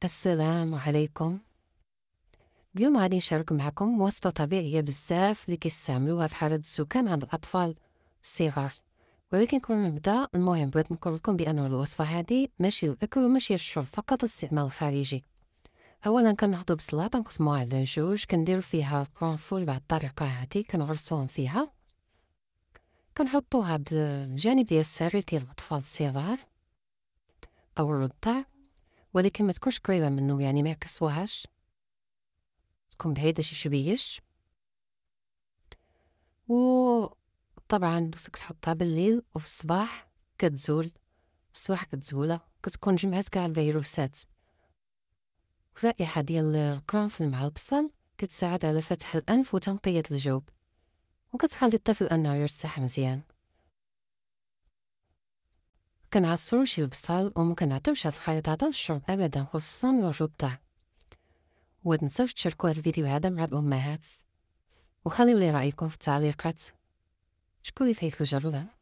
السلام عليكم. اليوم غادي نشارك معكم وصفة طبيعية بزاف اللي كيستعملوها في حالة الزكام عند الأطفال الصغار، ولكن قبل ما نبدا المهم بغيت نقول لكم بأن الوصفة هذه ماشي للأكل وماشي للشرب، فقط الاستعمال الخارجي. أولا كناخدو بصلة تنقسموها على جوج، كنديرو فيها القرنفل بهاد الطريقة هادي، كنغرسوهم فيها، كنحطوها بالجانب ديال السرير ديال الأطفال الصغار أو الرضع، ولكن ما تكونش قريبة منو، يعني ما يعكسوهاش، تكون بعيدة شي شويش. وطبعا خصك تحطها بالليل وفي الصباح كتزول، في الصباح كتزولها كتكون جمعات كاع الفيروسات. الرائحة ديال القرنفل مع البصل كتساعد على فتح الأنف وتنقية الجوب، وكتخلي الطفل أنه يرتاح مزيان. كنعصرو شي البصل ومكنعطيوش هاد الخليط هذا للشرب أبدا، خصوصا للرضع. ومتنساوش تشاركو هاد الفيديو هذا مع الأمهات، وخليو لي رأيكم في التعليقات. شكون اللي فايتلو جربها؟